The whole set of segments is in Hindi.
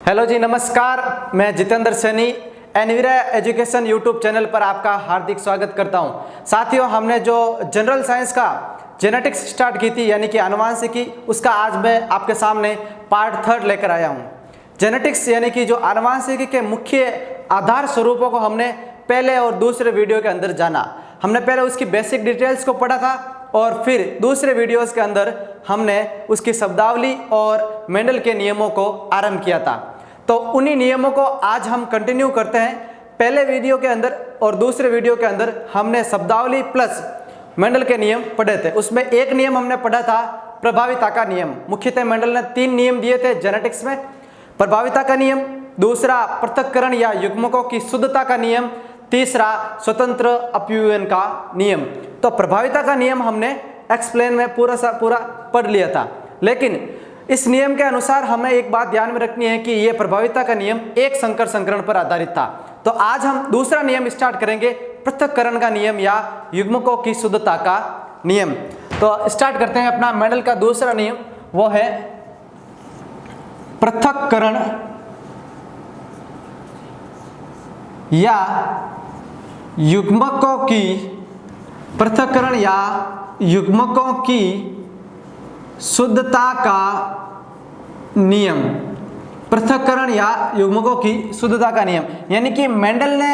हेलो जी, नमस्कार। मैं Jitendra Saini Envira education YouTube channel पर आपका हार्दिक स्वागत करता हूं। साथियों, हमने जो जनरल साइंस का जेनेटिक्स स्टार्ट की थी यानी कि आनुवांशिकी, उसका आज मैं आपके सामने पार्ट 3 लेकर आया हूं। जेनेटिक्स यानी कि जो आनुवांशिकी के मुख्य आधार स्वरूपों को हमने पहले और दूसरे वीडियो के अंदर जाना। हमने पहले उसकी बेसिक डिटेल्स को पढ़ा था और फिर दूसरे वीडियोस के अंदर हमने उसकी शब्दावली और मेंडल के नियमों को आरंभ किया था। तो उन्हीं नियमों को आज हम कंटिन्यू करते हैं। पहले वीडियो के अंदर और दूसरे वीडियो के अंदर हमने शब्दावली प्लस मेंडल के नियम पढ़े थे। उसमें एक नियम हमने पढ़ा था प्रभाविता का नियम। मुख्यतः मेंडल ने 3 नियम दिए थे जेनेटिक्स में। प्रभाविता का नियम, दूसरा पृथक्करण या युग्मकों की शुद्धता का नियम, तीसरा स्वतंत्र अपव्ययन का नियम। तो प्रभाविता का नियम हमने एक्सप्लेन में पूरा पढ़ लिया था, लेकिन इस नियम के अनुसार हमें एक बात ध्यान में रखनी है कि यह प्रभाविता का नियम एक संकर संकरण पर आधारित था। तो आज हम दूसरा नियम स्टार्ट करेंगे, पृथक्करण का नियम या युग्मकों की शुद्धता का नियम। तो स्टार्ट करते हैं अपना मेंडल का दूसरा नियम, वो है पृथक्करण या युग्मकों की पृथक्करण या युग्मकों की शुद्धता का नियम। पृथक्करण या युग्मकों की शुद्धता का नियम यानी कि मेंडल ने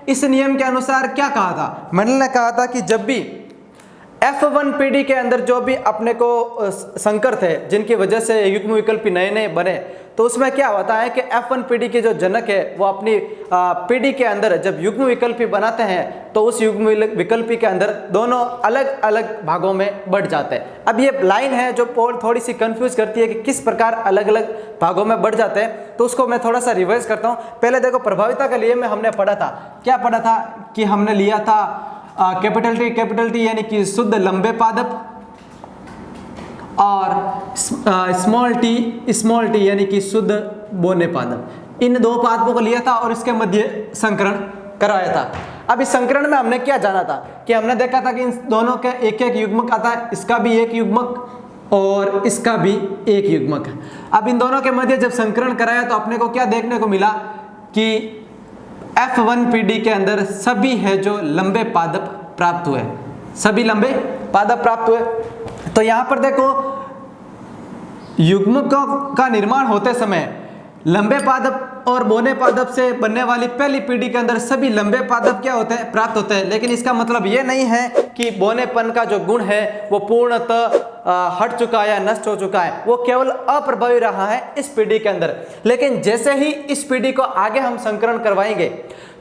इस नियम के अनुसार क्या कहा था? मेंडल ने कहा था कि जब भी F1 पीढ़ी के अंदर जो भी अपने को संकर थे, जिनकी वजह से युग्म विकल्पी नए नए बने, तो उसमें क्या होता है कि F1 पीढ़ी के जो जनक है वो अपनी पीढ़ी के अंदर जब युग्म विकल्पी बनाते हैं तो उस युग्म विकल्पी के अंदर दोनों अलग अलग भागों में बढ़ जाते हैं। अब ये लाइन है जो थोड़ी सी कंफ्यूज करती है कि किस प्रकार अलग अलग भागों में बढ़ जाते हैं, तो उसको मैं थोड़ा सा रिवाइज करता हूँ। पहले देखो, प्रभाविता के लिए में हमने पढ़ा था, क्या पढ़ा था कि हमने लिया था कैपिटल टी यानी कि शुद्ध लंबे पादप और स्मॉल टी यानी कि शुद्ध बोने पादप। इन दो पादपों को लिया था और इसके मध्य संकरण कराया था। अब इस संकरण में हमने क्या जाना था कि हमने देखा था कि इन दोनों के एक एक युग्मक आता है, इसका भी एक युग्मक और इसका भी एक युग्मक है। अब इन दोनों के मध्य जब संकरण कराया तो अपने को क्या देखने को मिला कि F1 पीढ़ी के अंदर सभी है जो लंबे पादप प्राप्त हुए, सभी लंबे पादप प्राप्त हुए। तो यहां पर देखो, युग्मकों का निर्माण होते समय लंबे पादप और बोने पादप से बनने वाली पहली पीढ़ी के अंदर सभी लंबे पादप क्या होते हैं? प्राप्त होते हैं। लेकिन इसका मतलब ये नहीं है कि बोनेपन का जो गुण है वो पूर्णतः हट चुका है या नष्ट हो चुका है, वो केवल अप्रभावी रहा है इस पीढ़ी के अंदर। लेकिन जैसे ही इस पीढ़ी को आगे हम संकरण करवाएंगे,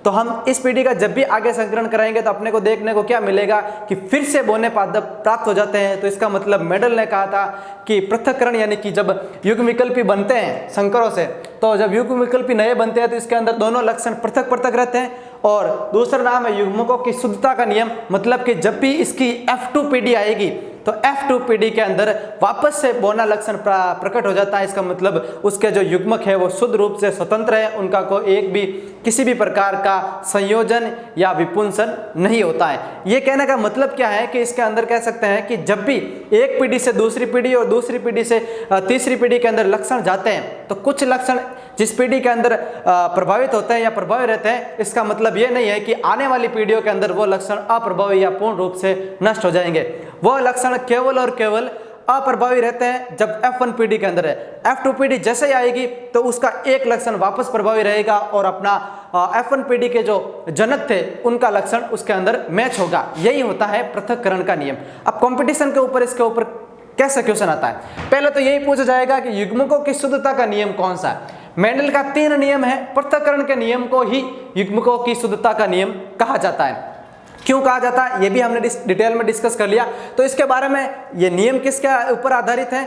तो हम इस पीढ़ी का जब भी आगे संकरण कराएंगे तो अपने को देखने को क्या मिलेगा कि फिर से बोने पादप प्राप्त हो जाते हैं। तो इसका मतलब मेंडल ने कहा था कि पृथक्करण यानी कि जब युग्म विकल्पी बनते हैं संकरों से, तो जब युग्म विकल्पी नए बनते हैं तो इसके अंदर दोनों लक्षण पृथक पृथक रहते हैं। और दूसरा नाम है युग्मकों की शुद्धता का नियम, मतलब कि जब भी इसकी F2 पीढ़ी आएगी तो F2 पीढ़ी के अंदर वापस से बोना लक्षण प्रकट हो जाता है। इसका मतलब उसके जो युग्मक है वो शुद्ध रूप से स्वतंत्र है, उनका कोई एक भी किसी भी प्रकार का संयोजन या विपुंसन नहीं होता है। ये कहने का मतलब क्या है कि इसके अंदर कह सकते हैं कि जब भी एक पीढ़ी से दूसरी पीढ़ी और दूसरी पीढ़ी से तीसरी पीढ़ी के अंदर लक्षण जाते हैं, तो कुछ लक्षण जिस पीढ़ी के अंदर प्रभावित होते हैं या प्रभावी रहते हैं, इसका मतलब ये नहीं है कि आने वाली पीढ़ियों के अंदर वो लक्षण अप्रभावी या पूर्ण रूप से नष्ट हो जाएंगे। वो लक्षण केवल और केवल अप्रभावी रहते हैं जब F1 पीढ़ी के अंदर है। F2 पीढ़ी जैसे ही आएगी तो उसका एक लक्षण वापस प्रभावी रहेगा और अपना F1 पीढ़ी के जो जनक थे उनका लक्षण उसके अंदर मैच होगा। यही होता है पृथक्करण का नियम। अब कंपटीशन के ऊपर इसके ऊपर कैसा क्वेश्चन आता है? पहले तो यही पूछा जाएगा कि युग्मकों की शुद्धता का नियम कौन सा है। मेंडल का 3 नियम है, पृथक्करण के नियम को ही युग्मकों की शुद्धता का नियम कहा जाता है। क्यों कहा जाता है ये भी हमने डिटेल में डिस्कस कर लिया। तो इसके बारे में ये नियम किसके ऊपर आधारित है,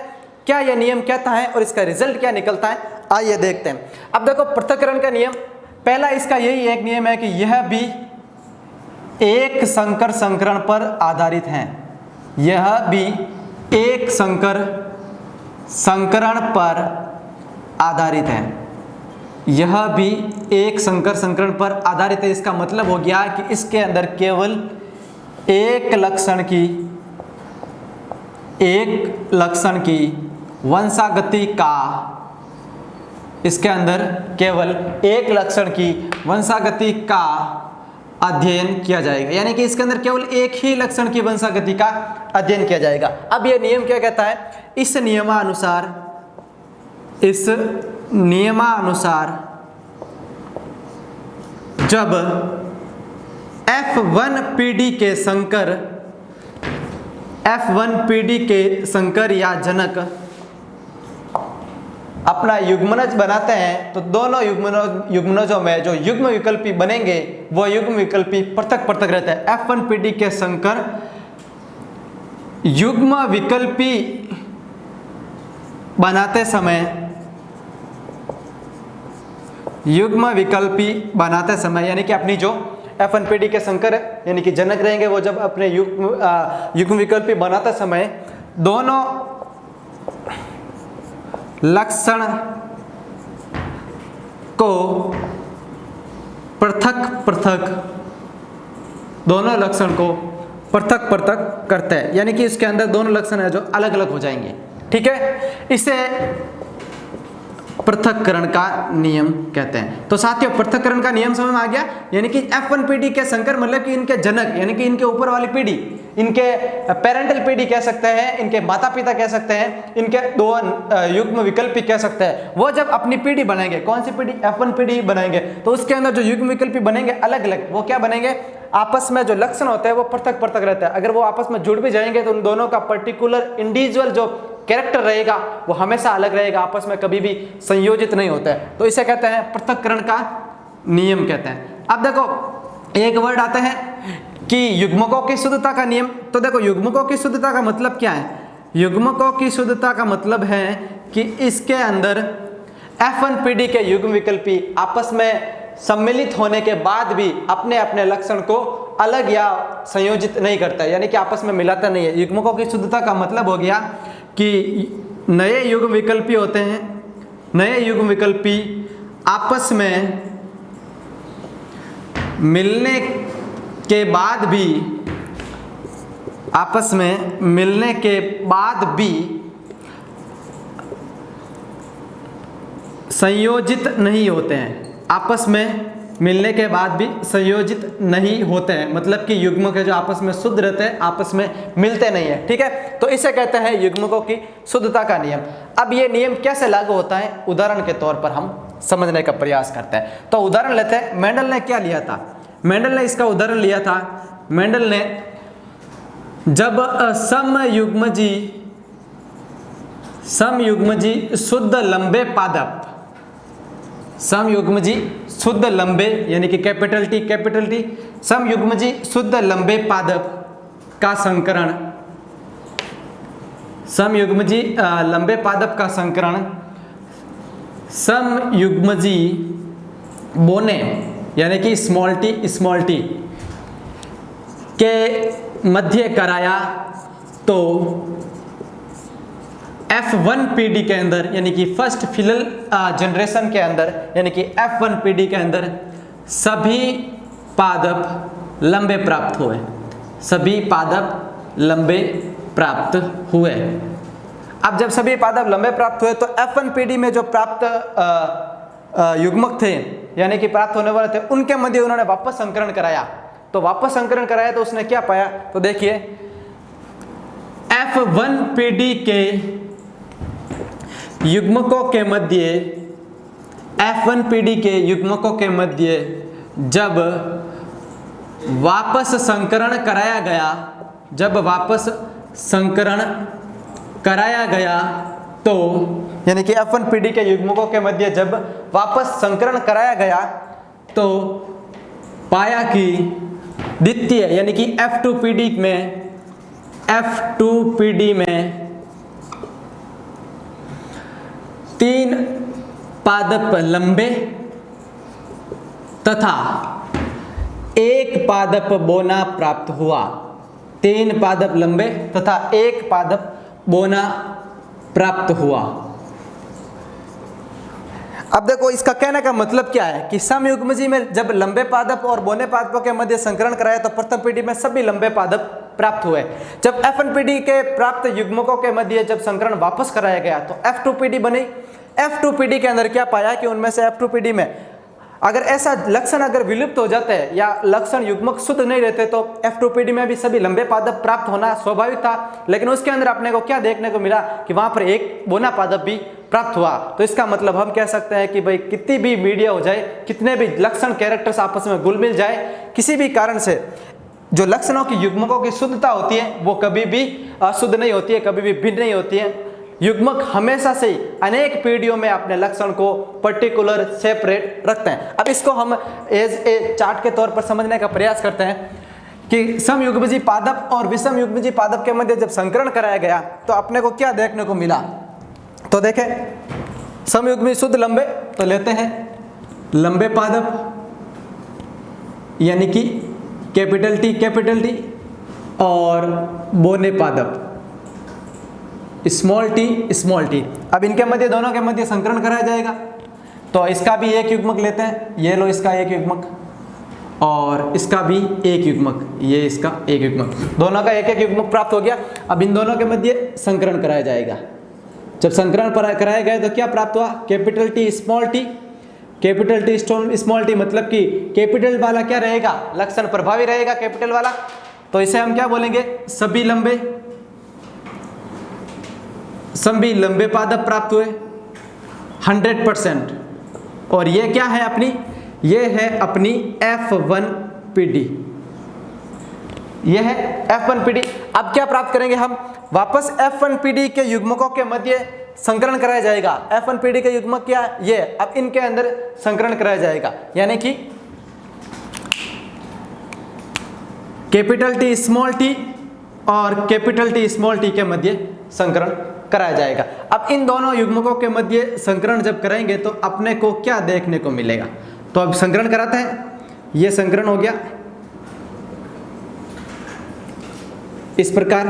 क्या यह नियम कहता है और इसका रिजल्ट क्या निकलता है, आइए देखते हैं। अब देखो, पृथक्करण का नियम पहला इसका यही एक नियम है कि यह भी एक संकर संकरण पर आधारित है। यह भी एक संकर संकरण पर आधारित है। यह भी एक संकर संकरण पर आधारित है। इसका मतलब हो गया कि इसके अंदर केवल एक लक्षण की वंशागति का इसके अंदर केवल एक लक्षण की वंशागति का अध्ययन किया जाएगा, यानी कि इसके अंदर केवल एक ही लक्षण की वंशागति का अध्ययन किया जाएगा। अब यह नियम क्या कहता है? इस नियमानुसार जब F1 पीढ़ी के संकर या जनक अपना युग्मनज बनाते हैं तो दोनों युग्मनजों में जो युग्म विकल्पी बनेंगे वो युग्म विकल्पी पृथक पृथक रहते हैं। F1 पीढ़ी के संकर युग्म विकल्पी बनाते समय यानी कि अपनी जो F1 पीढ़ी के संकर है यानी कि जनक रहेंगे, वो जब अपने युग्म विकल्पी बनाते समय दोनों लक्षण को पृथक पृथक करते हैं, यानी कि इसके अंदर दोनों लक्षण है जो अलग अलग हो जाएंगे। ठीक है, इसे पृथक्करण का नियम कहते हैं। तो साथियों, पृथक्करण का नियम समझ में आ गया, यानी कि F1 पीढ़ी के संकर मतलब कि इनके जनक यानी कि इनके ऊपर वाली पीढ़ी, इनके पेरेंटल पीढ़ी कह सकते हैं, इनके माता पिता कह सकते हैं, इनके दो युग्म विकल्पी कह सकते हैं। वो जब अपनी पीढ़ी बनाएंगे, कौन सी पीढ़ी? F1 पीढ़ी बनाएंगे, तो उसके अंदर जो युग्म विकल्पी बनेंगे अलग अलग, वो क्या बनेंगे? आपस में जो लक्षण होते हैं वो पृथक पृथक रहता है। अगर वो आपस में जुड़ भी जाएंगे तो उन दोनों का पर्टिकुलर इंडिविजुअल जो कैरेक्टर रहेगा वो हमेशा अलग रहेगा, आपस में कभी भी संयोजित नहीं होता है। तो इसे कहते हैं पृथक्करण का नियम कहते हैं। अब देखो एक वर्ड आते हैं कि युग्मकों की शुद्धता का नियम। तो देखो युग्मकों की शुद्धता का मतलब क्या है? युग्मकों की शुद्धता का मतलब है कि इसके अंदर F1 पीढ़ी के युग्म विकल्पी आपस में सम्मिलित होने के बाद भी अपने अपने लक्षण को अलग या संयोजित नहीं करता है, यानी कि आपस में मिलाता नहीं है। युग्मकों की शुद्धता का मतलब हो गया कि नए युग्म विकल्पी होते हैं, नए युग्म विकल्पी आपस में मिलने के बाद भी संयोजित नहीं होते हैं, आपस में मिलने के बाद भी संयोजित नहीं होते हैं, मतलब कि युग्मक जो आपस में शुद्ध रहते हैं, आपस में मिलते नहीं है। ठीक है, तो इसे कहते हैं युग्मकों की शुद्धता का नियम। अब ये नियम कैसे लागू होता है, उदाहरण के तौर पर हम समझने का प्रयास करते हैं। तो उदाहरण लेते हैं, मेंडल ने क्या लिया था? मेंडल ने इसका उदाहरण लिया था। मेंडल ने जब समयुग्मजी शुद्ध लंबे पादप, समयुग्मजी शुद्ध लंबे यानी कि कैपिटल टी, समयुग्मजी शुद्ध लंबे पादप का संकरण, समयुग्मजी लंबे पादप का संकरण समयुग्मजी बोने यानी कि स्मॉल टी के मध्य कराया तो F1 पीढ़ी के अंदर यानी कि फर्स्ट फिलल जनरेशन के अंदर यानी कि F1 पीढ़ी के अंदर सभी पादप लंबे प्राप्त हुए, सभी पादप लंबे प्राप्त हुए। अब जब सभी पादप लंबे प्राप्त हुए तो F1 पीढ़ी में जो प्राप्त युग्मक थे यानी कि प्राप्त होने वाले थे उनके मध्य उन्होंने वापस संकरण कराया। तो वापस संकरण कराया तो उसने क्या पाया? तो देखिए F1 पीढ़ी के युग्मकों के मध्य, F1 पीढ़ी के युग्मकों के मध्य जब वापस संकरण कराया गया, जब वापस संकरण कराया गया तो यानी कि F1 पीढ़ी के युग्मकों के मध्य जब वापस संकरण कराया गया तो पाया कि द्वितीय यानी कि F2 पीढ़ी में 3 पादप लंबे तथा 1 पादप बोना प्राप्त हुआ। 3 पादप लंबे तथा 1 पादप बोना प्राप्त हुआ। अब देखो इसका कहने का मतलब क्या है कि समयुग्मजी में जब लंबे पादप और बोने पादपों के मध्य संकरण कराया तो प्रथम पीढ़ी में सभी लंबे पादप प्राप्त हुए। जब F1 पीढ़ी के प्राप्त युग्मकों के मध्य जब संकरण वापस कराया गया तो F2 पीढ़ी बनी। F2PD के अंदर क्या पाया कि उनमें से F2PD में अगर ऐसा लक्षण अगर विलुप्त हो जाते हैं या लक्षण युग्मक शुद्ध नहीं रहते तो F2PD में भी सभी लंबे पादप प्राप्त होना स्वाभाविक था, लेकिन उसके अंदर अपने को क्या देखने को मिला कि वहां पर एक बोना पादप भी प्राप्त हुआ। तो इसका मतलब हम कह सकते हैं कि भाई कितनी भी मीडिया हो जाए, कितने भी लक्षण कैरेक्टर्स आपस में घुल मिल जाए, किसी भी कारण से जो लक्षणों की युग्मकों की शुद्धता होती है वो कभी भी अशुद्ध नहीं होती है, कभी भी भिन्न नहीं होती है। युग्मक हमेशा से ही अनेक पीढ़ियों में अपने लक्षण को पर्टिकुलर सेपरेट रखते हैं। अब इसको हम एज ए चार्ट के तौर पर समझने का प्रयास करते हैं कि समयुग्मजीय पादप और विषम युग्मजीय पादप के मध्य जब संकरण कराया गया तो अपने को क्या देखने को मिला। तो देखें, समयुग्मी शुद्ध लंबे तो लेते हैं लंबे पादप यानी कि कैपिटल टी और बोने पादप स्मॉल टी। अब इनके मध्य दोनों के मध्य संकरण कराया जाएगा तो इसका भी एक युग्मक लेते हैं, ये लो इसका एक युग्मक और इसका भी एक युग्मक, ये इसका एक युग्मक, दोनों का एक एक युग्मक प्राप्त हो गया। अब इन दोनों के मध्य संकरण कराया जाएगा। जब संकरण कराया गया तो क्या प्राप्त हुआ, कैपिटल टी स्मॉल टी मतलब कि कैपिटल वाला क्या रहेगा, लक्षण प्रभावी रहेगा कैपिटल वाला, तो इसे हम क्या बोलेंगे, सभी लंबे पादप प्राप्त हुए 100%। और ये क्या है अपनी, ये है अपनी F1PD, ये है F1PD। अब क्या प्राप्त करेंगे हम, वापस F1PD के युग्मकों के मध्य संकरण कराया जाएगा। F1PD के युग्मक क्या है, ये, अब इनके अंदर संकरण कराया जाएगा, यानी कि कैपिटल टी स्मॉल टी और कैपिटल टी स्मॉल टी के मध्य संकरण कराया जाएगा। अब इन दोनों युग्मकों के मध्य संकरण जब कराएंगे तो अपने को क्या देखने को मिलेगा। तो अब संकरण कराते हैं, ये संकरण हो गया इस प्रकार,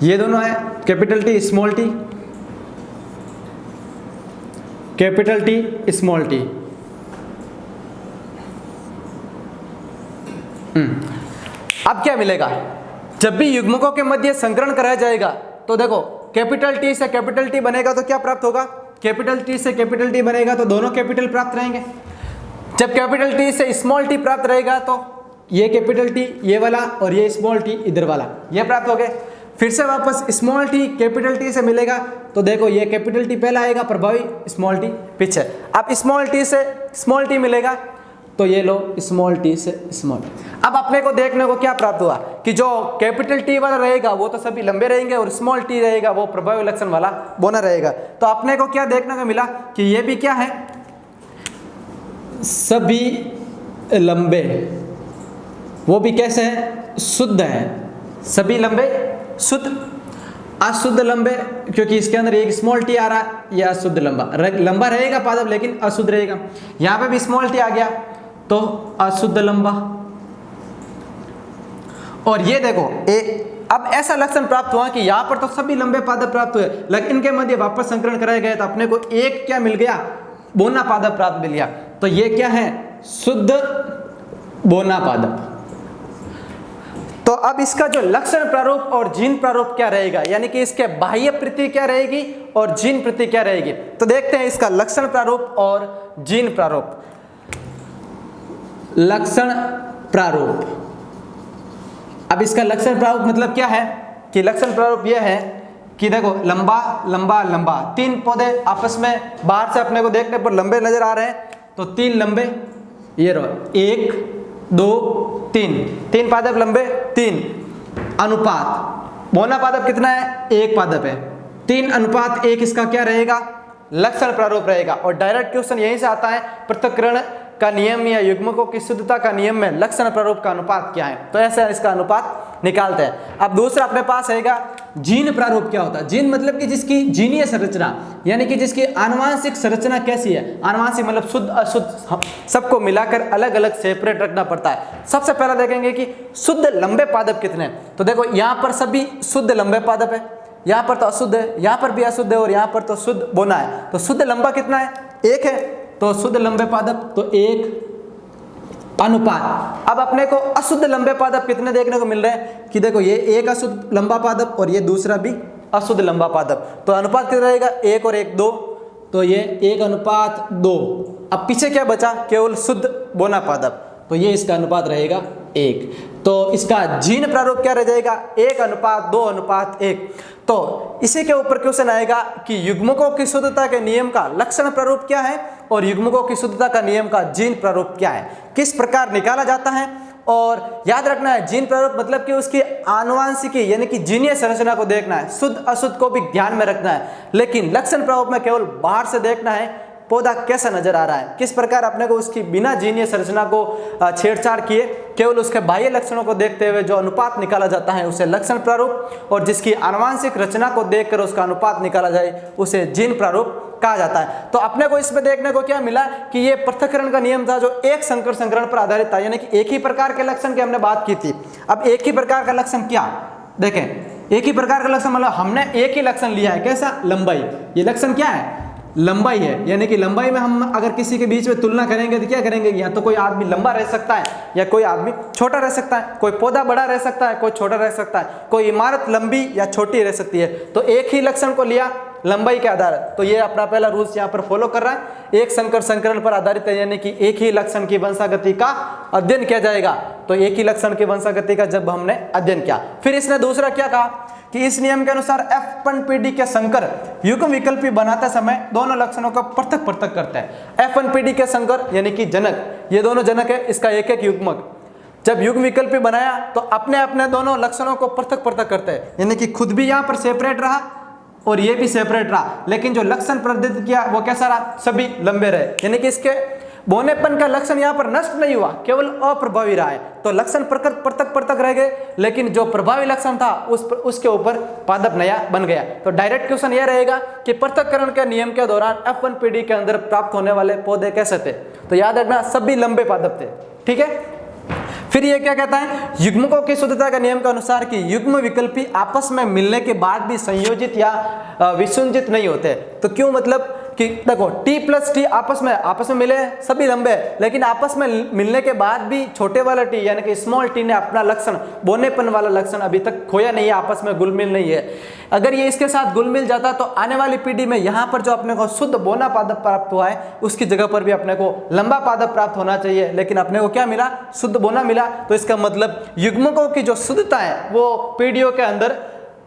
ये दोनों है capital T small T, capital T small T. अब क्या मिलेगा, जब भी युग्मकों के मध्य संकरण कराया जाएगा तो देखो कैपिटल टी से कैपिटल टी बनेगा तो क्या प्राप्त होगा, कैपिटल टी से कैपिटल टी बनेगा तो दोनों कैपिटल प्राप्त रहेंगे। जब कैपिटल टी से स्मॉल टी प्राप्त रहेगा तो ये कैपिटल टी ये वाला और ये स्मॉल टी इधर वाला, ये प्राप्त हो गए। फिर से वापस स्मॉल टी कैपिटल टी से मिलेगा तो देखो ये कैपिटल टी पहला आएगा प्रभावी, स्मॉल टी पीछे। अब स्मॉल टी से स्मॉल टी मिलेगा तो ये लो स्मॉल टी से स्मॉल। अब अपने को देखने को क्या प्राप्त हुआ कि जो कैपिटल टी वाला रहेगा वो तो सभी लंबे रहेंगे और स्मॉल टी रहेगा वो प्रभावी लक्षण वाला बोना रहेगा। तो अपने को क्या देखने को मिला कि ये भी क्या है, सभी लंबे, वो भी कैसे हैं, शुद्ध हैं, सभी लंबे शुद्ध। अशुद्ध लंबे क्योंकि इसके अंदर एक स्मॉल टी आ रहा है, यह अशुद्ध लंबा रहेगा पादप लेकिन अशुद्ध रहेगा। यहाँ पे भी स्मॉल टी आ गया तो अशुद्ध लंबा। और ये देखो अब ऐसा लक्षण प्राप्त हुआ कि यहाँ पर तो सभी लंबे पादप प्राप्त हुए लेकिन इनके मध्य वापस संकरण कराया गया तो अपने को एक क्या मिल गया, बोना पादप प्राप्त मिल गया। तो ये क्या है, शुद्ध बोना पादप। तो अब इसका जो लक्षण प्रारूप और जीन प्रारूप क्या रहेगा, यानी कि इसके बाह्य प्रति क्या रहेगी और जीन प्रति क्या रहेगी। तो देखते हैं इसका लक्षण प्रारूप और जीन प्रारूप। लक्षण प्रारूप, अब इसका लक्षण प्रारूप मतलब क्या है कि लक्षण प्रारूप यह है कि देखो लंबा लंबा लंबा, तीन पौधे आपस में बाहर से अपने को देखने पर लंबे नजर आ रहे हैं तो तीन लंबे, ये रहो 1 2 3, तीन पादप लंबे, 3 अनुपात, बोना पादप कितना है, 1 पादप है, 3:1 इसका क्या रहेगा, लक्षण प्रारूप रहेगा। और डायरेक्ट क्वेश्चन यहीं से आता है, पृथक्करण का नियम या युग्मकों की शुद्धता का नियम में लक्षण प्रारूप का अनुपात क्या है, तो ऐसे इसका अनुपात निकालते हैं। अब दूसरा अपने पास आएगा जीन प्रारूप। क्या होता है जीन, मतलब कि जिसकी जीनीय संरचना, यानी कि जिसकी आनुवांशिक संरचना कैसी है, आनुवांशिक मतलब शुद्ध अशुद्ध सबको मिलाकर अलग अलग सेपरेट रखना पड़ता है। सबसे पहले देखेंगे कि शुद्ध लंबे पादप कितने हैं। तो देखो यहाँ पर सभी शुद्ध लंबे पादप है, यहाँ पर तो अशुद्ध है, यहाँ पर भी अशुद्ध है और यहाँ पर तो शुद्ध बोना है। तो शुद्ध लंबा कितना है, 1 है, तो शुद्ध लंबे पादप तो 1 अनुपात। अब अपने को अशुद्ध लंबे पादप कितने देखने को मिल रहे हैं कि देखो ये एक अशुद्ध लंबा पादप और ये दूसरा भी अशुद्ध लंबा पादप। तो अनुपात कितना रहेगा, 1 और 1 2, तो ये 1:2। अब पीछे क्या बचा, केवल शुद्ध बोना पादप, तो ये इसका अनुपात रहेगा 1। तो इसका जीन प्रारूप क्या रह जाएगा, 1:2:1। तो इसी के ऊपर क्वेश्चन आएगा कि युग्मकों की शुद्धता के नियम का लक्षण प्रारूप क्या है और युग्मकों की शुद्धता का नियम का जीन प्रारूप क्या है, किस प्रकार निकाला जाता है। और याद रखना है, जीन प्रारूप मतलब कि उसकी आनुवांशिकी यानी कि जीनीय संरचना को देखना है, शुद्ध अशुद्ध को भी ध्यान में रखना है, लेकिन लक्षण प्रारूप में केवल बाहर से देखना है पौधा कैसा नजर आ रहा है, किस प्रकार अपने को उसकी बिना जीनीय संरचना को छेड़छाड़ किए केवल उसके बाह्य लक्षणों को देखते हुए जो अनुपात निकाला जाता है उसे लक्षण प्रारूप, और जिसकी आनुवांशिक रचना को देखकर उसका अनुपात निकाला जाए उसे जीन प्रारूप कहा जाता है। तो अपने को इसमें देखने को क्या मिला कि ये पृथक्करण का नियम था जो एक संकर संकरण पर आधारित था, यानी कि एक ही प्रकार के लक्षण की हमने बात की थी। अब एक ही प्रकार का लक्षण क्या, देखें, एक ही प्रकार का लक्षण मतलब हमने एक ही लक्षण लिया है, कैसा, लंबाई। ये लक्षण क्या है, लंबाई है, यानी कि लंबाई में हम अगर किसी के बीच में तुलना करेंगे तो क्या करेंगे, या तो कोई आदमी लंबा रह सकता है या कोई आदमी छोटा रह सकता है, कोई पौधा बड़ा रह सकता है, कोई छोटा रह सकता है, कोई इमारत लंबी या छोटी रह सकती है। तो एक ही लक्षण को लिया लंबाई के आधार, तो ये अपना पहला रूल्स यहाँ पर फॉलो कर रहा है, एक संकर संकरण पर आधारित है, यानी कि एक ही लक्षण की वंशागति का अध्ययन किया जाएगा। तो एक ही लक्षण की वंशागति का जब हमने अध्ययन किया, फिर इसने दूसरा क्या कहा कि इस नियम के अनुसार F1 पीढ़ी के संकर युग्म विकल्पी बनाते समय दोनों लक्षणों को पृथक पृथक करते हैं। F1 पीढ़ी के संकर यानी कि जनक, ये दोनों जनक है, इसका एक एक युग्मक जब युग्म विकल्पी बनाया तो अपने अपने दोनों लक्षणों को पृथक पृथक करते हैं, यानी कि खुद भी यहाँ पर सेपरेट रहा और ये भी सेपरेट रहा, लेकिन जो लक्षण प्रदर्शित किया वो कैसा रहा, सभी लंबे रहे, यानी कि इसके बोनेपन का लक्षण यहाँ पर नष्ट नहीं हुआ, केवल अप्रभावी रहा है। तो लक्षण पृथक पृथक रह गए, लेकिन जो प्रभावी लक्षण था उसके ऊपर पादप नया बन गया। तो डायरेक्ट क्वेश्चन यह रहेगा कि पृथक्करण के नियम के दौरान F1 पीढ़ी के अंदर प्राप्त होने वाले पौधे कैसे थे, तो याद रखना सभी लंबे पादप थे, ठीक है। फिर ये क्या कहता है, युग्मकों की शुद्धता के नियम के अनुसार कि युग्म विकल्पी आपस में मिलने के बाद भी संयोजित या विसंजित नहीं होते। तो क्यों, मतलब कि देखो T+T आपस में मिले, सभी लंबे, लेकिन आपस में मिलने के बाद भी छोटे वाला T यानी कि स्मॉल t ने अपना लक्षण, बोनेपन वाला लक्षण अभी तक खोया नहीं है, आपस में घुल-मिल नहीं है। अगर ये इसके साथ घुल-मिल जाता तो आने वाली पीढ़ी में यहाँ पर जो अपने को शुद्ध बोना पादप प्राप्त हुआ है उसकी जगह पर भी अपने को लंबा पादप प्राप्त होना चाहिए, लेकिन अपने को क्या मिला, शुद्ध बोना मिला। तो इसका मतलब युग्मकों की जो शुद्धता है वो पीढ़ियों के अंदर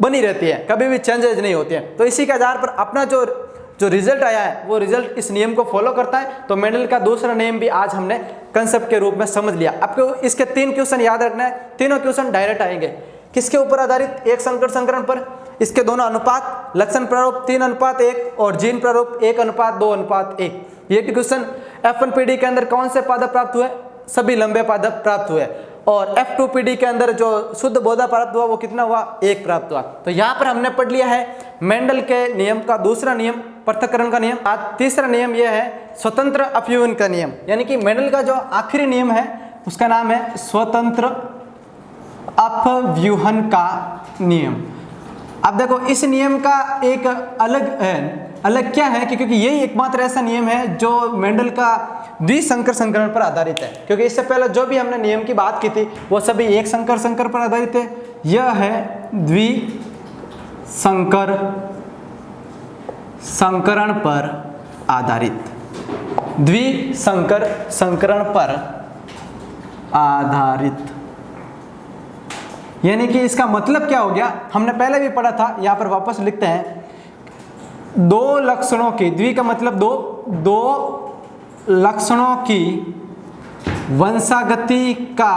बनी रहती है, कभी भी चेंजेज नहीं होती है। तो इसी के आधार पर अपना जो रिजल्ट आया है वो रिजल्ट इस नियम को फॉलो करता है। तो मेंडल का दूसरा नियम भी आज हमने कंसेप्ट के रूप में समझ लिया। आपको इसके 3 क्वेश्चन याद रखना है, तीनों क्वेश्चन डायरेक्ट आएंगे। किसके ऊपर आधारित, एक संकर संकरण पर, इसके दोनों अनुपात, लक्षण प्रारूप 3:1 और जीन प्रारूप 1:2:1। ये क्वेश्चन F1 पीढ़ी के अंदर कौन से पादप प्राप्त हुए, सभी लंबे पादप प्राप्त हुए, और F2 पीढ़ी के अंदर जो शुद्ध बोधा प्राप्त हुआ वो कितना हुआ, 1 प्राप्त हुआ। तो यहाँ पर हमने पढ़ लिया है मेंडल के नियम का दूसरा नियम, पृथक्करण का नियम। आज तीसरा नियम यह है स्वतंत्र अपव्यूहन का नियम, यानी कि मेंडल का जो आखिरी नियम है उसका नाम है स्वतंत्र अपव्यूहन का नियम। अब देखो इस नियम का एक अलग क्या है कि क्योंकि यही एकमात्र ऐसा नियम है जो मेंडल का द्विसंकर संकरण पर आधारित है, क्योंकि इससे पहले जो भी हमने नियम की बात की थी वो सभी एक संकर पर आधारित है। यह है द्विसंकर संकरण पर आधारित, द्विसंकर संकरण पर आधारित, यानी कि इसका मतलब क्या हो गया, हमने पहले भी पढ़ा था, यहां पर वापस लिखते हैं। दो लक्षणों की, द्वि का मतलब दो लक्षणों की वंशागति का,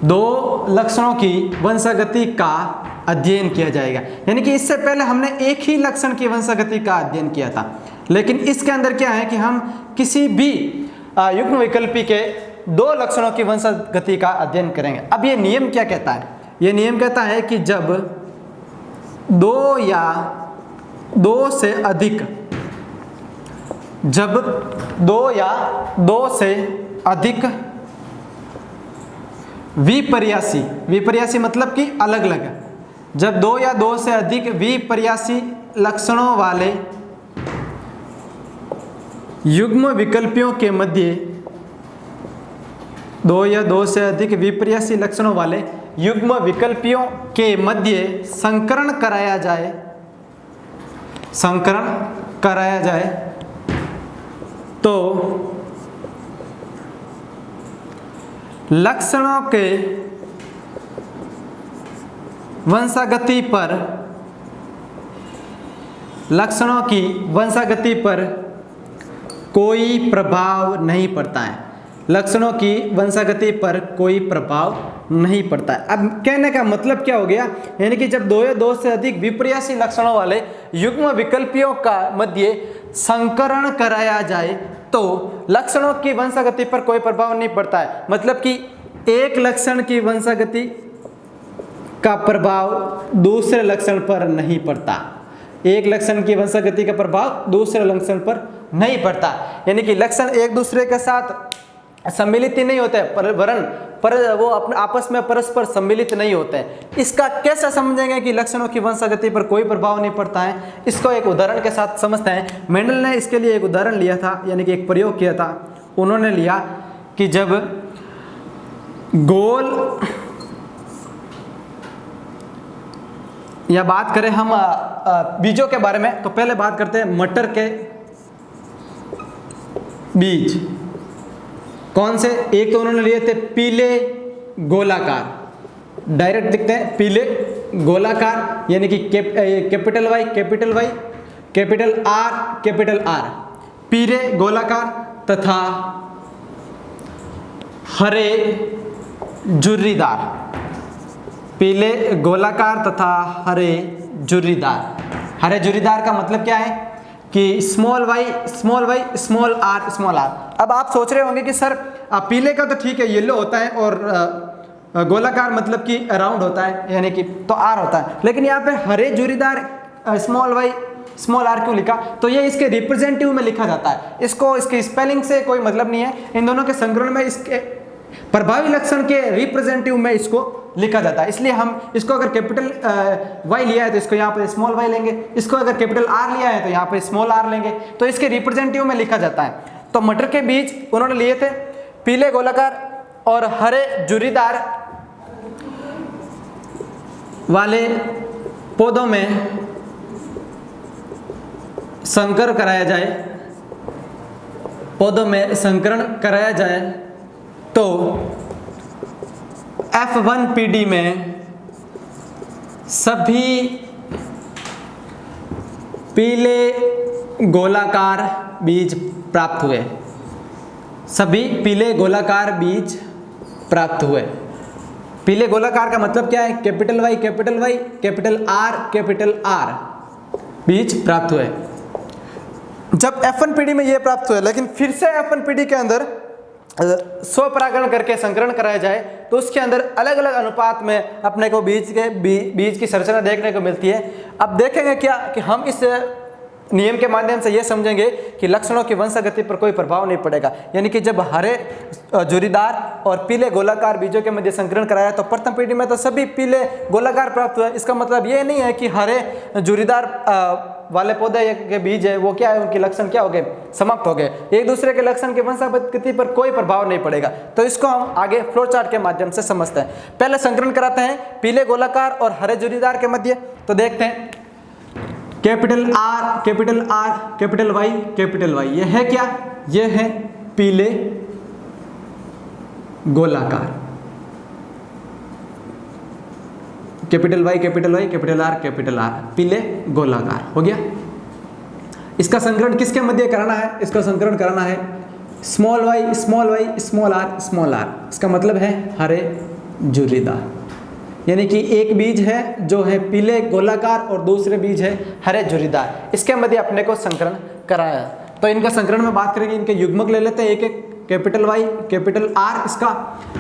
दो लक्षणों की वंशागति का अध्ययन किया जाएगा। यानी कि इससे पहले हमने एक ही लक्षण की वंशागति का अध्ययन किया था, लेकिन इसके अंदर क्या है कि हम किसी भी युग्म विकल्पी के 2 लक्षणों की वंशागति का अध्ययन करेंगे। अब ये नियम क्या कहता है, ये नियम कहता है कि जब 2 या 2 से अधिक, जब 2 या 2 से अधिक विपर्यासी मतलब कि अलग अलग, जब 2 या 2 से अधिक विपर्यासी लक्षणों वाले युग्म विकल्पियों के मध्य, 2 या 2 से अधिक विपर्यासी लक्षणों वाले युग्म विकल्पियों के मध्य संकरण कराया जाए तो लक्षणों के वंशागति पर कोई प्रभाव नहीं पड़ता है। लक्षणों की वंशागति पर कोई प्रभाव नहीं पड़ता है। अब कहने का मतलब क्या हो गया, यानी कि जब दो या दो से अधिक विपर्यासी लक्षणों वाले युग्म विकल्पियों का मध्य संकरण कराया जाए तो लक्षणों की वंशागति पर कोई प्रभाव नहीं पड़ता है। मतलब कि एक लक्षण की वंशागति का प्रभाव दूसरे लक्षण पर नहीं पड़ता, एक लक्षण की वंशागति का प्रभाव दूसरे लक्षण पर नहीं पड़ता, यानी कि लक्षण एक दूसरे के साथ सम्मिलित ही नहीं होते पर वो अपने आपस में परस्पर सम्मिलित नहीं होते हैं। इसका कैसे समझेंगे कि लक्षणों की वंशागति पर कोई प्रभाव नहीं पड़ता है, इसको एक उदाहरण के साथ समझते हैं। मेंडल ने इसके लिए एक उदाहरण लिया था, यानी कि एक प्रयोग किया था। उन्होंने लिया कि जब गोल या बात करें हम बीजों के बारे में, तो पहले बात करते हैं मटर के बीज। कौन से? एक तो उन्होंने लिए थे पीले गोलाकार, डायरेक्ट दिखते हैं पीले गोलाकार, यानी कि कैपिटल वाई कैपिटल आर, पीले गोलाकार तथा हरे झुर्रीदार, पीले गोलाकार तथा हरे झुर्रीदार। हरे झुर्रीदार का मतलब क्या है कि स्मॉल वाई स्मॉल आर। अब आप सोच रहे होंगे कि सर पीले का तो ठीक है येलो होता है और गोलाकार मतलब कि राउंड होता है, यानी कि तो आर होता है, लेकिन यहाँ पे हरे झुर्रीदार स्मॉल वाई स्मॉल आर क्यों लिखा? तो ये इसके रिप्रेजेंटिव में लिखा जाता है, इसको इसके स्पेलिंग से कोई मतलब नहीं है। इन दोनों के संग्रहण में इसके प्रभावी लक्षण के रिप्रेजेंटिव में इसको लिखा जाता है। इसलिए हम इसको अगर कैपिटल वाई लिया है तो इसको यहाँ पर स्मॉल वाई लेंगे, इसको अगर कैपिटल आर लिया है तो यहाँ पर स्मॉल आर लेंगे, तो इसके रिप्रेजेंटिव में लिखा जाता है। तो मटर के बीज उन्होंने लिए थे पीले गोलाकार और हरे झुर्रीदार वाले पौधों में संकरण कराया जाए तो F1 PD में सभी पीले गोलाकार बीज प्राप्त हुए, सभी पीले गोलाकार बीज प्राप्त हुए। पीले गोलाकार का मतलब क्या है? Capital Y capital R Bs प्राप्त हुए। जब F1 पीढ़ी में ये प्राप्त हुए, लेकिन फिर से F1 पीढ़ी के अंदर स्वपरागण करके संकरण कराया जाए तो उसके अंदर अलग अलग अनुपात में अपने को बीज की संरचना देखने को मिलती है। अब देखेंगे क्या कि हम इस नियम के माध्यम से यह समझेंगे कि लक्षणों की वंशागति पर कोई प्रभाव नहीं पड़ेगा, यानी कि जब हरे झुर्रीदार और पीले गोलाकार बीजों के मध्य संकरण कराया तो प्रथम पीढ़ी में तो सभी पीले गोलाकार प्राप्त हुए। इसका मतलब ये नहीं है कि हरे झुर्रीदार वाले पौधे के बीज है वो क्या है, उनके लक्षण क्या हो गए? समाप्त हो गए। एक दूसरे के लक्षण की वंशागति पर कोई प्रभाव नहीं पड़ेगा। तो इसको हम आगे फ्लो चार्ट के माध्यम से समझते हैं। पहले संकरण कराते हैं पीले गोलाकार और हरे झुर्रीदार के मध्य, तो देखते हैं कैपिटल आर कैपिटल वाई, यह है क्या? यह है पीले गोलाकार, कैपिटल वाई कैपिटल आर पीले गोलाकार हो गया। इसका संकरण किसके मध्य कराना है? इसका संकरण कराना है स्मॉल वाई स्मॉल आर, इसका मतलब है हरे झुर्रीदार, यानी कि एक बीज है जो है पीले गोलाकार और दूसरे बीज है हरे झुर्रीदार, इसके मध्य अपने को संकरण कराया। तो इनका संकरण में बात करेंगे, इनके युग्मक ले लेते हैं एक एक। कैपिटल वाई कैपिटल आर,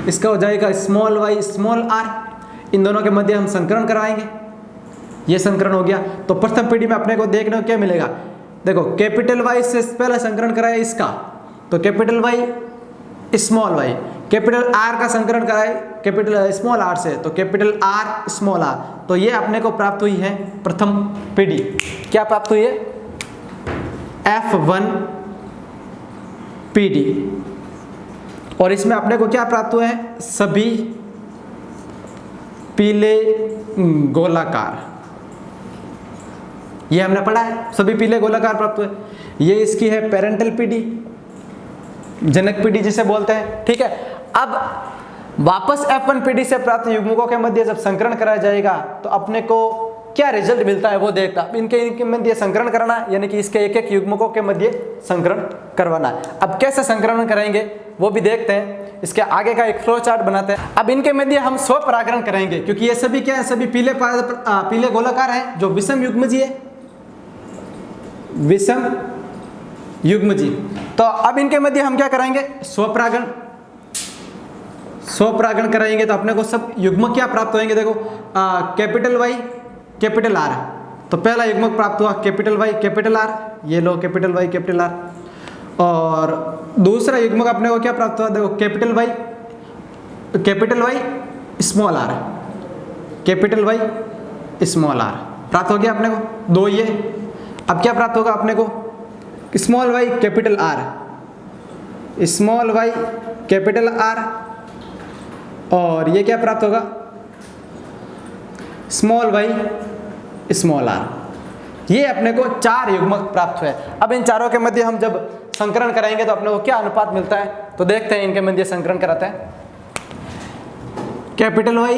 इसका हो जाएगा स्मॉल वाई स्मॉल आर, इन दोनों के मध्य हम संकरण कराएंगे। ये संकरण हो गया। तो प्रथम पीढ़ी में अपने को देखने को क्या मिलेगा? देखो कैपिटल वाई से पहले संकरण कराया इसका, तो capital Y small Y, capital R का संकरण कराए कैपिटल स्मॉल आर से, तो कैपिटल आर स्मॉल आर। तो ये अपने को प्राप्त हुई है प्रथम पीढ़ी। क्या प्राप्त हुई है? F1 पीढ़ी। और इसमें अपने को क्या प्राप्त हुआ है? सभी पीले गोलाकार, ये हमने पढ़ा है, सभी पीले गोलाकार प्राप्त हुए। ये इसकी है पेरेंटल पीढ़ी, जनक पीढ़ी जिसे बोलते हैं, ठीक है। अब वापस F1 पीढ़ी से प्राप्त युग्मकों के मध्य जब संकरण कराया जाएगा तो अपने को क्या रिजल्ट मिलता है वो देखता। इनके मध्य संकरण कराना यानी कि इसके एक एक युग्मकों के मध्य संकरण करवाना है। अब कैसे संकरण कराएंगे वो भी देखते हैं, इसके आगे का एक फ्लो चार्ट बनाते हैं। अब इनके मध्य हम स्वपरागण कराएंगे क्योंकि ये सभी क्या है, सभी पीले गोलाकार हैं जो विषम युग्मजी है, विषम युग्मजी। तो अब इनके मध्य हम क्या कराएंगे, स्वपरागण कराएंगे तो अपने को सब युग्मक क्या प्राप्त होंगे। देखो कैपिटल वाई कैपिटल आर, तो पहला युग्मक प्राप्त हुआ कैपिटल वाई कैपिटल आर, ये लो कैपिटल वाई कैपिटल आर। और दूसरा युग्मक अपने को क्या प्राप्त हुआ, देखो capital Y small R, capital Y small R प्राप्त हो गया अपने को, दो ये। अब क्या प्राप्त होगा अपने को, small Y capital R, small Y capital R, और ये क्या प्राप्त होगा, स्मॉल वाई स्मॉल आर। ये अपने को चार युग्मक प्राप्त हुए। अब इन चारों के मध्य हम जब संकरण कराएंगे तो अपने को क्या अनुपात मिलता है, तो देखते हैं इनके मध्य संकरण कराते हैं। Capital Y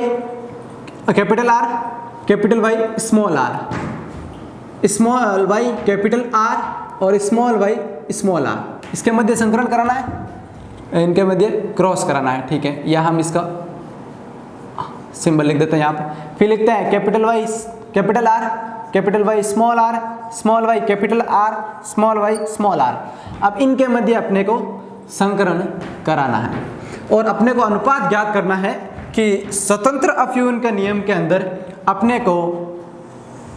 capital R, capital Y small R, small Y capital R और स्मॉल वाई स्मॉल आर, इसके मध्य संकरण कराना है, इनके मध्य क्रॉस कराना है, ठीक है। या हम इसका सिंबल लिख देते हैं यहाँ पे, फिर लिखते हैं capital Y capital R, capital Y small R, small Y capital R, small Y small R. अब इनके मध्य अपने को संकरण कराना है और अपने को अनुपात ज्ञात करना है कि स्वतंत्र अपव्यूहन के नियम के अंदर अपने को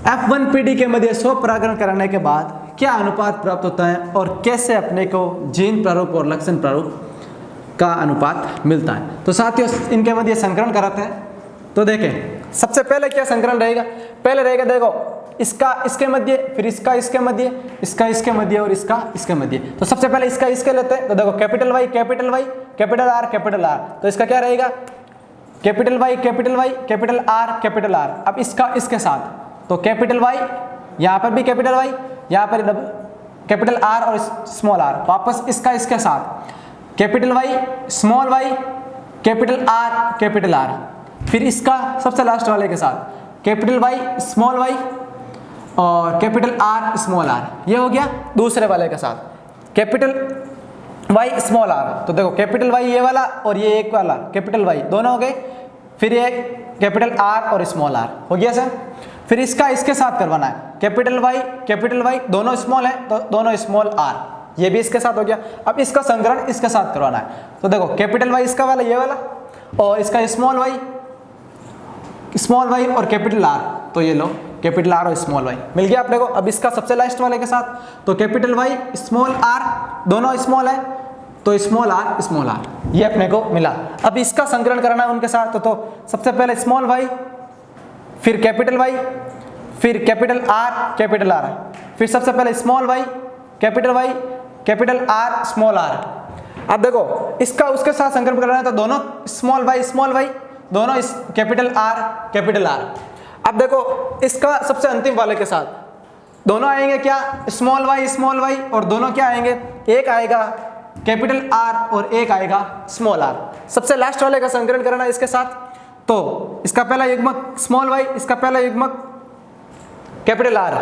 F1 पीढ़ी के मध्य स्वपरागण कराने के बाद क्या अनुपात प्राप्त होता है और कैसे अपने को जीन प्रारूप और लक्षण प्रारूप का अनुपात मिलता है। तो साथियों इनके मध्य संकरण कराते हैं। तो देखें सबसे पहले क्या संकरण रहेगा, पहले रहेगा देखो इसका इसके मध्य, फिर इसका इसके मध्य, इसका इसके मध्य और इसका इसके मध्य। तो सबसे पहले इसका इसके लेते हैं, तो देखो capital Y capital R capital R, तो इसका क्या रहेगा कैपिटल वाई कैपिटल आर। अब इसका इसके साथ, तो कैपिटल वाई यहाँ पर भी कैपिटल वाई, यहाँ पर कैपिटल आर और स्मॉल आर, वापस इसका इसके साथ capital Y small Y capital R, फिर इसका सबसे लास्ट वाले के साथ कैपिटल वाई स्मॉल वाई और कैपिटल आर स्मॉल आर। ये हो गया दूसरे वाले के साथ कैपिटल वाई स्मॉल आर। तो देखो कैपिटल वाई ये वाला और ये एक वाला कैपिटल वाई दोनों हो गए, फिर ये कैपिटल आर और स्मॉल आर हो गया सर। फिर इसका इसके साथ करवाना है कैपिटल वाई दोनों स्मॉल है तो दोनों स्मॉल आर, ये भी इसके साथ हो गया। अब इसका संकरण इसके साथ करवाना है, तो देखो कैपिटल वाई इसका वाला ये वाला और इसका स्मॉल वाई और कैपिटल आर, तो ये लो कैपिटल आर और स्मॉल वाई मिल गया अपने को। अब इसका सबसे लास्ट वाले के साथ, तो कैपिटल वाई स्मॉल आर दोनों स्मॉल है तो स्मॉल आर ये अपने को मिला। अब इसका संकरण कराना है उनके साथ, तो सबसे पहले स्मॉल वाई, फिर कैपिटल वाई, फिर कैपिटल आर, फिर सबसे पहले small Y capital R small R. अब देखो इसका उसके साथ संकरण कराना है तो दोनों स्मॉल वाई दोनों इस कैपिटल आर। अब देखो इसका सबसे अंतिम वाले के साथ दोनों आएंगे क्या स्मॉल वाई और दोनों क्या आएंगे, एक आएगा कैपिटल आर और एक आएगा स्मॉल आर। सबसे लास्ट वाले का संकरण कराना है इसके साथ, तो इसका पहला युग्मक स्मॉल वाई, इसका पहला युग्मक कैपिटल आर,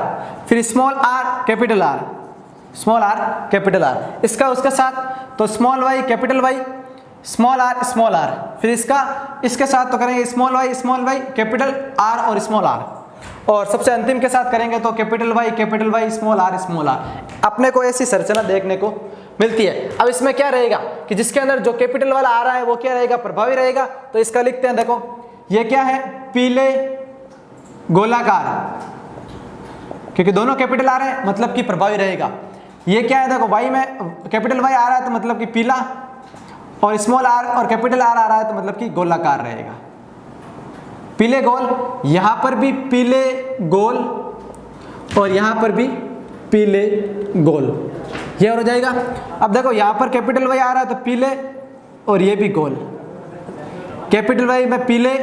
फिर स्मॉल आर कैपिटल आर, इसका उसके साथ तो स्मॉल वाई स्मॉल आर, फिर इसका इसके साथ तो करेंगे स्मॉल वाई कैपिटल आर और स्मॉल आर, और सबसे अंतिम के साथ करेंगे तो कैपिटल वाई स्मॉल आर। अपने को ऐसी संरचना देखने को मिलती है। अब इसमें क्या रहेगा कि जिसके अंदर जो कैपिटल वाला आ रहा है वो क्या रहेगा, प्रभावी रहेगा। तो इसका लिखते हैं, देखो ये क्या है पीले गोलाकार, क्योंकि दोनों कैपिटल आ रहे हैं मतलब कि प्रभावी रहेगा। ये क्या है, देखो वाई में कैपिटल वाई आ रहा है तो मतलब कि पीला, और स्मॉल आर और कैपिटल आर आ रहा है तो मतलब कि गोलाकार रहेगा, पीले गोल। यहां पर भी पीले गोल और यहां पर भी पीले गोल, ये हो जाएगा। अब देखो यहां पर कैपिटल वाई आ रहा है तो पीले और ये भी गोल, कैपिटल वाई में पीले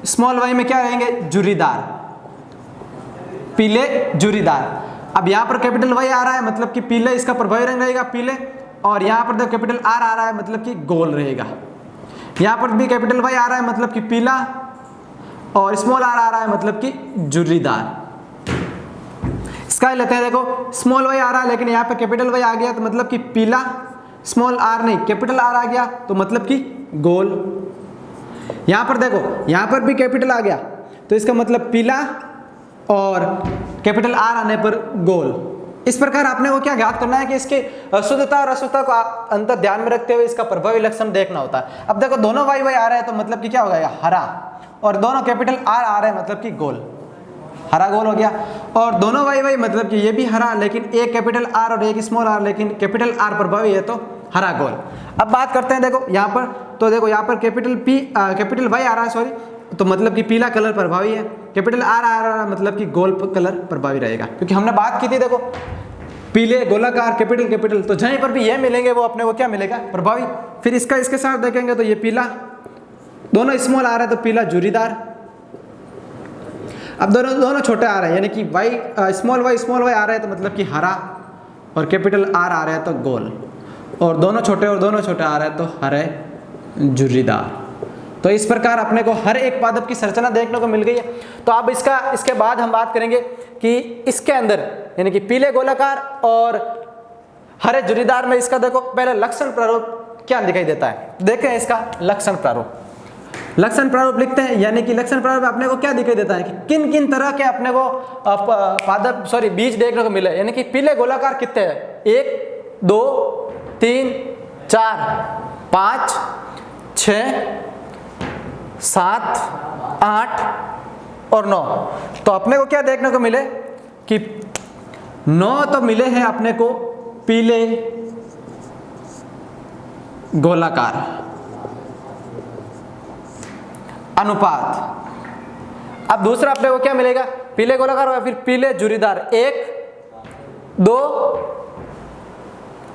स्मॉल वाई में क्या रहेंगे, जुरीदार, पीले जुरीदार। अब यहाँ पर कैपिटल वाई आ रहा है मतलब कि पीले, इसका प्रभावी रंग रहेगा पीले, और यहाँ पर देखो कैपिटल आर आ रहा है मतलब कि गोल रहेगा। यहाँ पर भी कैपिटल वाई आ रहा है मतलब कि पीला, और स्मॉल आर आ रहा है मतलब कि जुर्रीदार। इसका लेते हैं, देखो स्मॉल वाई आ रहा है लेकिन यहाँ पे कैपिटल वाई आ गया तो मतलब कि पीला, स्मॉल आर नहीं कैपिटल आर आ गया तो मतलब कि गोल। यहाँ पर देखो यहाँ पर भी कैपिटल आ गया तो इसका मतलब पीला, और कैपिटल आर आने पर गोल। इस प्रकार आपने वो क्या ज्ञात करना है कि इसके शुद्धता और अशुद्धता को अंतर ध्यान में रखते हुए इसका प्रभावी लक्षण देखना होता है। अब देखो दोनों वाई वाई आ रहा है तो मतलब कि क्या होगा, हरा, और दोनों कैपिटल आर आ रहे हैं मतलब कि गोल, हरा गोल हो गया। और दोनों वाई वाई मतलब कि ये भी हरा, लेकिन एक कैपिटल आर और एक स्मॉल आर, लेकिन कैपिटल आर प्रभावी है तो हरा गोल। अब बात करते हैं देखो यहाँ पर, तो देखो यहाँ पर कैपिटल वाई आ रहा है सॉरी, तो मतलब कि पीला कलर प्रभावी है, कैपिटल आर आ रहा है मतलब कि गोल कलर प्रभावी रहेगा, क्योंकि हमने बात की थी देखो पीले गोलाकार कैपिटल, तो जहीं पर भी ये मिलेंगे वो अपने को क्या मिलेगा, प्रभावी। फिर इसका इसके साथ देखेंगे तो ये पीला, दोनों स्मॉल आ रहा है तो पीला जुरीदार। अब दोनों छोटे आ रहे हैं यानी कि वाई स्मॉल वाई आ रहे हैं तो मतलब कि हरा, और कैपिटल आर आ रहा है तो गोल, और दोनों छोटे आ रहे हैं तो हरे जुर्रीदार। तो इस प्रकार अपने को हर एक पादप की संरचना देखने को मिल गई है। तो अब इसके बाद हम बात करेंगे कि इसके अंदर यानी कि पीले गोलाकार और हरे जुर्रीदार में इसका देखो पहले लक्षण प्रारूप क्या दिखाई देता है। देखें इसका लक्षण प्रारूप लिखते हैं, यानी कि लक्षण प्रारूप अपने को क्या दिखाई देता है कि किन किन तरह के अपने को बीज देखने को मिले। यानी कि पीले गोलाकार कितने हैं, 1 2 3 4 5 6 7 8 और 9। तो अपने को क्या देखने को मिले कि 9 तो मिले हैं अपने को पीले गोलाकार अनुपात। अब दूसरा अपने को क्या मिलेगा, पीले गोलाकार और फिर पीले जुरीदार 1 2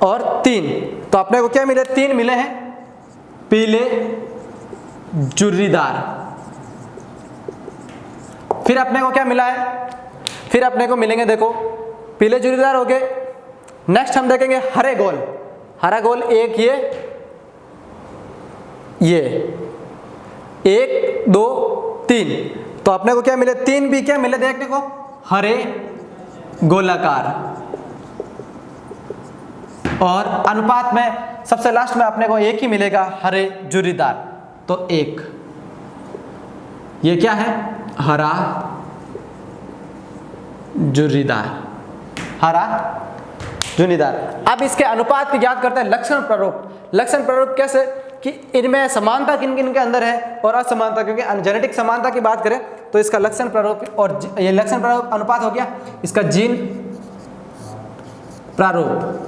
और 3। तो अपने को क्या मिले, 3 मिले हैं पीले जुर्रीदार। फिर अपने को क्या मिला है, फिर अपने को मिलेंगे देखो पीले जुर्रीदार हो गए। नेक्स्ट हम देखेंगे हरे गोल, एक ये 1 2 3। तो अपने को क्या मिले, 3 भी क्या मिले देखने को, हरे गोलाकार। और अनुपात में सबसे लास्ट में अपने को एक ही मिलेगा, हरे जुर्रीदार। तो 1 ये क्या है, हरा जुर्रीदार, अब इसके अनुपात की ज्ञात करते हैं लक्षण प्रारूप कैसे कि इनमें समानता किन किन के अंदर है और असमानता, क्योंकि जेनेटिक समानता की बात करें तो इसका लक्षण प्रारूप, और ये लक्षण प्रारूप अनुपात हो गया इसका जीन प्रारूप।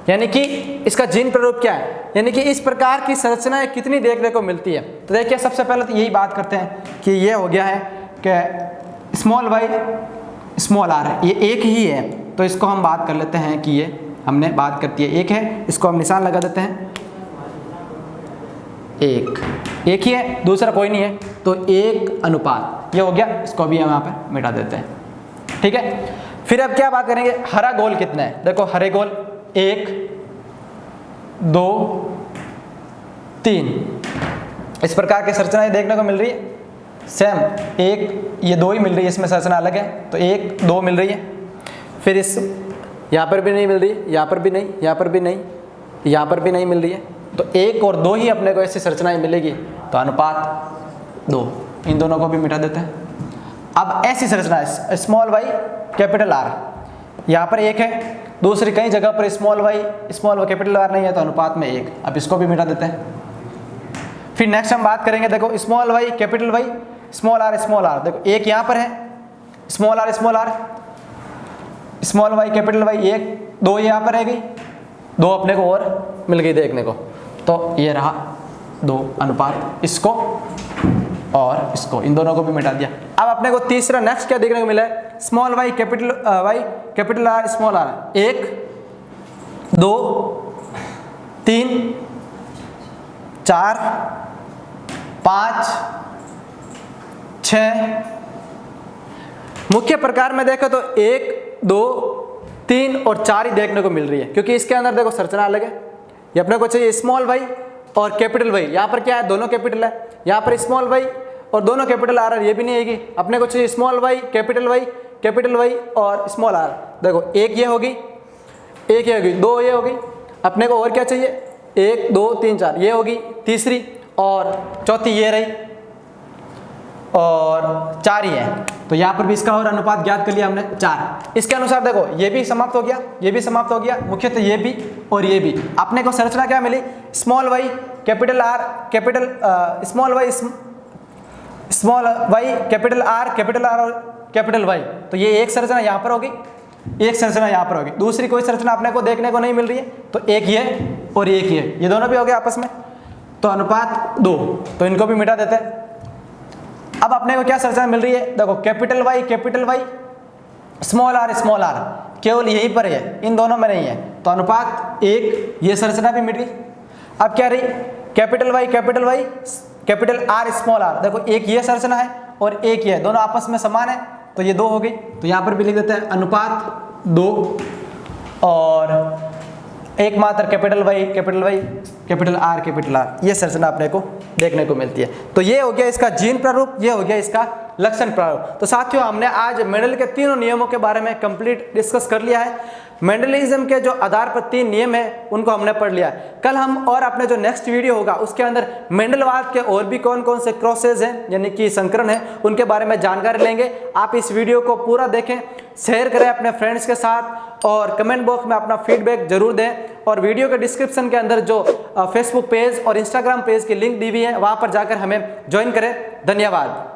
यानी कि इसका जीन प्रारूप क्या है, यानी कि इस प्रकार की संरचनाएं कितनी देखने को मिलती है। तो देखिए सबसे पहले तो यही बात करते हैं कि ये हो गया है कि स्मॉल वाई स्मॉल आर है, ये एक ही है। तो इसको हम बात कर लेते हैं कि ये हमने बात करती है एक है, इसको हम निशान लगा देते हैं, एक ही है, दूसरा कोई नहीं है। तो 1 अनुपात ये हो गया, इसको भी हम यहाँ पे मिटा देते हैं, ठीक है। फिर अब क्या बात करेंगे, हरा गोल कितना है, देखो हरे गोल 1 2 3। इस प्रकार की संरचनाएं देखने को मिल रही है। सेम ये 2 ही मिल रही है, इसमें संरचना अलग है तो 1 2 मिल रही है। फिर इस यहाँ पर भी नहीं मिल रही है, यहाँ पर भी नहीं, यहाँ पर भी नहीं, यहाँ पर भी नहीं मिल रही है। तो 1 और 2 ही अपने को ऐसी संरचनाएं मिलेगी। तो अनुपात 2, इन दोनों को भी मिटा देते हैं। अब ऐसी संरचना स्मॉल वाई कैपिटल आर, यहाँ पर 1 है, दूसरी कई जगह पर स्मॉल वाई कैपिटल आर नहीं है तो अनुपात में 1। अब इसको भी मिटा देते हैं। फिर नेक्स्ट हम बात करेंगे, देखो small Y capital Y small R, देखो 1 यहाँ पर है, small R small Y capital Y 1 2 यहाँ पर रह गई, 2 अपने को और मिल गई देखने को। तो ये रहा 2 अनुपात, इसको और इसको, इन दोनों को भी मिटा दिया। अब अपने को तीसरा नेक्स्ट क्या देखने को मिला है, small Y capital R small R, 1 2 3 4 5 6। मुख्य प्रकार में देखो तो 1, 2, 3 और 4 ही देखने को मिल रही है, क्योंकि इसके अंदर देखो संरचना अलग है। ये अपने को चाहिए स्मॉल वाई और कैपिटल वाई, यहाँ पर क्या है दोनों कैपिटल है, यहाँ पर स्मॉल वाई और दोनों कैपिटल आर है, ये भी नहीं आएगी। अपने को चाहिए स्मॉल वाई कैपिटल वाई और स्मॉल आर। देखो एक ये होगी, एक ये होगी, 2 ये होगी। अपने को और क्या चाहिए, 1, 2, 3, 4 ये होगी तीसरी, और चौथी ये रही, और 4 ही है। तो यहाँ पर भी इसका और अनुपात ज्ञात कर लिया हमने 4। इसके अनुसार देखो ये भी समाप्त हो गया, ये भी समाप्त हो गया, मुख्यतः ये भी और ये भी। अपने को संरचना क्या मिली, small Y capital R capital small Y capital R और कैपिटल वाई। तो ये एक संरचना यहाँ पर होगी, एक संरचना यहाँ पर होगी, दूसरी कोई संरचना अपने को देखने को नहीं मिल रही है। तो एक ये और एक ये दोनों भी हो गए आपस में, तो अनुपात 2, तो इनको भी मिटा देते हैं। अब अपने को क्या संरचना मिल रही है, देखो कैपिटल वाई स्मॉल आर, केवल यहीं पर है, इन दोनों में नहीं है। तो अनुपात 1, ये संरचना भी मिट गई। अब क्या रही, capital Y capital R small R. देखो एक ये संरचना है और एक ये, दोनों आपस में समान है, तो ये 2 हो गई। तो यहाँ पर भी लिख देते हैं अनुपात 2, और एकमात्र कैपिटल वाई कैपिटल आर, ये संरचना अपने को देखने को मिलती है। तो ये हो गया इसका जीन प्रारूप, ये हो गया इसका लक्षण प्रारूप। तो साथियों हमने आज मेंडल के तीनों नियमों के बारे में कंप्लीट डिस्कस कर लिया है। मेंडलिज्म के जो आधार पर 3 नियम है उनको हमने पढ़ लिया है। कल हम और अपने जो नेक्स्ट वीडियो होगा उसके अंदर मेंडलवाद के और भी कौन कौन से क्रॉसेज हैं, यानी कि संकरण है, उनके बारे में जानकारी लेंगे। आप इस वीडियो को पूरा देखें, शेयर करें अपने फ्रेंड्स के साथ, और कमेंट बॉक्स में अपना फीडबैक जरूर दें। और वीडियो के डिस्क्रिप्शन के अंदर जो फेसबुक पेज और इंस्टाग्राम पेज की लिंक दी हुई है, वहाँ पर जाकर हमें ज्वाइन करें। धन्यवाद।